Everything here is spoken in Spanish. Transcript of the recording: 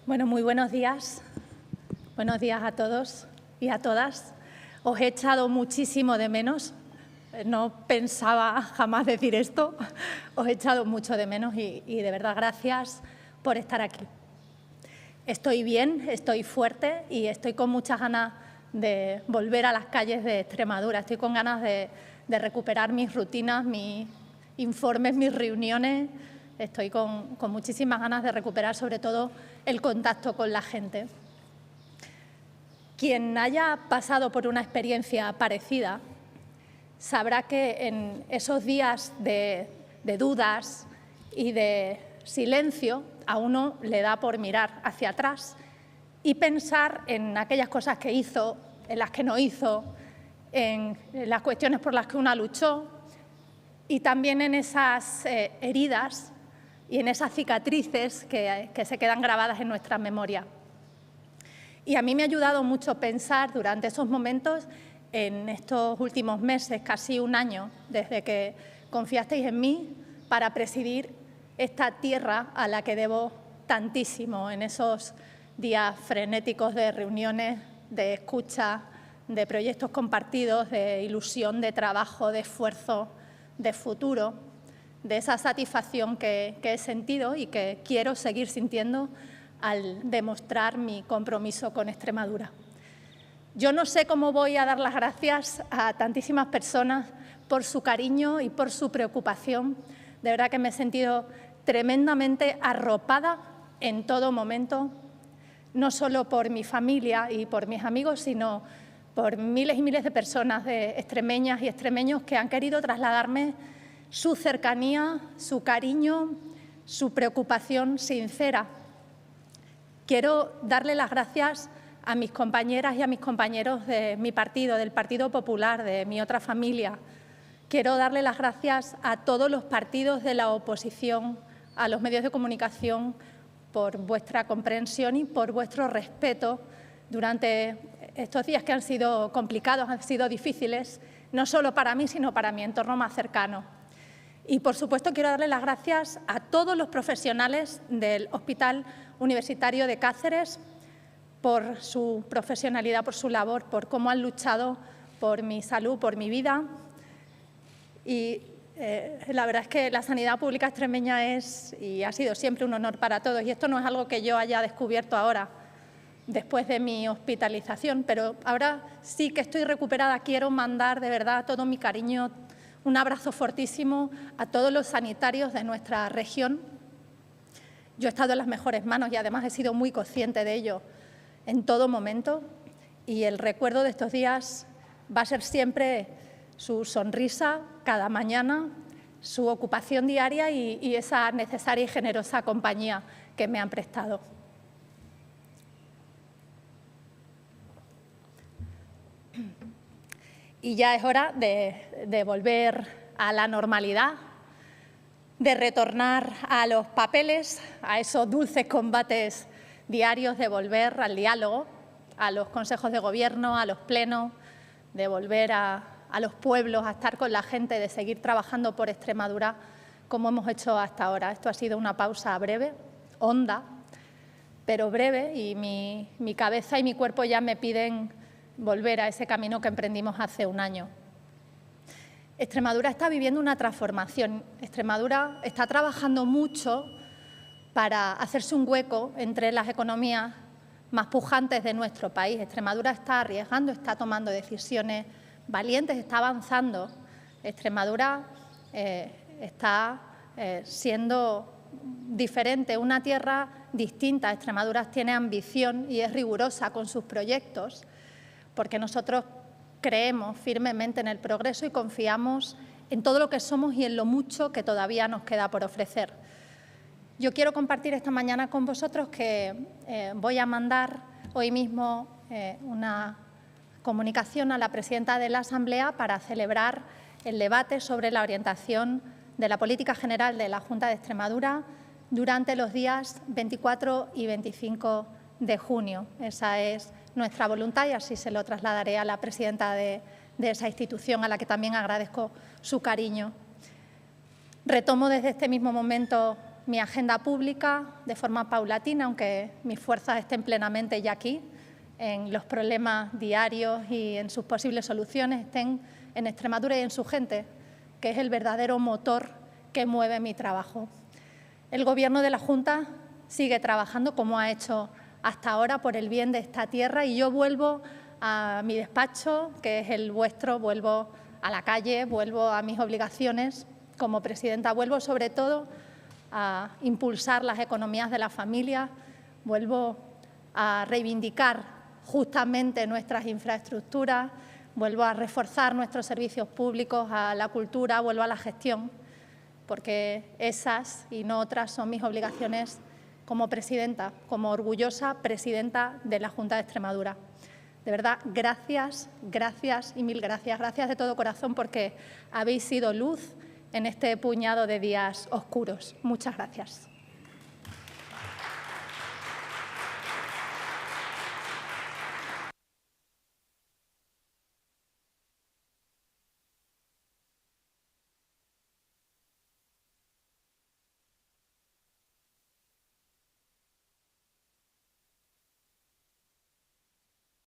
Bueno, muy buenos días. Buenos días a todos y a todas. Os he echado muchísimo de menos. No pensaba jamás decir esto. Os he echado mucho de menos y de verdad gracias por estar aquí. Estoy bien, estoy fuerte y estoy con muchas ganas de volver a las calles de Extremadura. Estoy con ganas de recuperar mis rutinas, mis informes, mis reuniones. Estoy con muchísimas ganas de recuperar sobre todo el contacto con la gente. Quien haya pasado por una experiencia parecida sabrá que en esos días de dudas y de silencio a uno le da por mirar hacia atrás y pensar en aquellas cosas que hizo, en las que no hizo, en las cuestiones por las que uno luchó y también en esas heridas y en esas cicatrices que se quedan grabadas en nuestra memoria. Y a mí me ha ayudado mucho pensar durante esos momentos, en estos últimos meses, casi un año, desde que confiasteis en mí para presidir esta tierra a la que debo tantísimo en esos días frenéticos de reuniones, de escucha, de proyectos compartidos, de ilusión, de trabajo, de esfuerzo, de futuro, de esa satisfacción que he sentido y que quiero seguir sintiendo al demostrar mi compromiso con Extremadura. Yo no sé cómo voy a dar las gracias a tantísimas personas por su cariño y por su preocupación. De verdad que me he sentido tremendamente arropada en todo momento, no solo por mi familia y por mis amigos, sino por miles y miles de personas, de extremeñas y extremeños que han querido trasladarme su cercanía, su cariño, su preocupación sincera. Quiero darle las gracias a mis compañeras y a mis compañeros de mi partido, del Partido Popular, de mi otra familia. Quiero darle las gracias a todos los partidos de la oposición, a los medios de comunicación, por vuestra comprensión y por vuestro respeto durante estos días que han sido complicados, han sido difíciles, no solo para mí, sino para mi entorno más cercano. Y, por supuesto, quiero darle las gracias a todos los profesionales del Hospital Universitario de Cáceres por su profesionalidad, por su labor, por cómo han luchado por mi salud, por mi vida. Y la verdad es que la sanidad pública extremeña es y ha sido siempre un honor para todos. Y esto no es algo que yo haya descubierto ahora, después de mi hospitalización, pero ahora sí que estoy recuperada. Quiero mandar de verdad todo mi cariño, un abrazo fortísimo a todos los sanitarios de nuestra región. Yo he estado en las mejores manos y además he sido muy consciente de ello en todo momento, y el recuerdo de estos días va a ser siempre su sonrisa cada mañana, su ocupación diaria y esa necesaria y generosa compañía que me han prestado. Y ya es hora de volver a la normalidad, de retornar a los papeles, a esos dulces combates diarios, de volver al diálogo, a los consejos de gobierno, a los plenos, de volver a los pueblos, a estar con la gente, de seguir trabajando por Extremadura como hemos hecho hasta ahora. Esto ha sido una pausa breve, honda, pero breve, y mi cabeza y mi cuerpo ya me piden volver a ese camino que emprendimos hace un año. Extremadura está viviendo una transformación. Extremadura está trabajando mucho para hacerse un hueco entre las economías más pujantes de nuestro país. Extremadura está arriesgando, está tomando decisiones valientes, está avanzando. Extremadura está siendo diferente, una tierra distinta. Extremadura tiene ambición y es rigurosa con sus proyectos, porque nosotros creemos firmemente en el progreso y confiamos en todo lo que somos y en lo mucho que todavía nos queda por ofrecer. Yo quiero compartir esta mañana con vosotros que voy a mandar hoy mismo una comunicación a la presidenta de la Asamblea para celebrar el debate sobre la orientación de la política general de la Junta de Extremadura durante los días 24 y 25 de junio. Esa es nuestra voluntad y así se lo trasladaré a la presidenta de esa institución, a la que también agradezco su cariño. Retomo desde este mismo momento mi agenda pública de forma paulatina, aunque mis fuerzas estén plenamente ya aquí, en los problemas diarios y en sus posibles soluciones, estén en Extremadura y en su gente, que es el verdadero motor que mueve mi trabajo. El Gobierno de la Junta sigue trabajando como ha hecho hasta ahora por el bien de esta tierra y yo vuelvo a mi despacho, que es el vuestro, vuelvo a la calle, vuelvo a mis obligaciones como presidenta, vuelvo sobre todo a impulsar las economías de la familia, vuelvo a reivindicar justamente nuestras infraestructuras, vuelvo a reforzar nuestros servicios públicos, a la cultura, vuelvo a la gestión, porque esas y no otras son mis obligaciones como presidenta, como orgullosa presidenta de la Junta de Extremadura. De verdad, gracias, gracias y mil gracias. Gracias de todo corazón porque habéis sido luz en este puñado de días oscuros. Muchas gracias.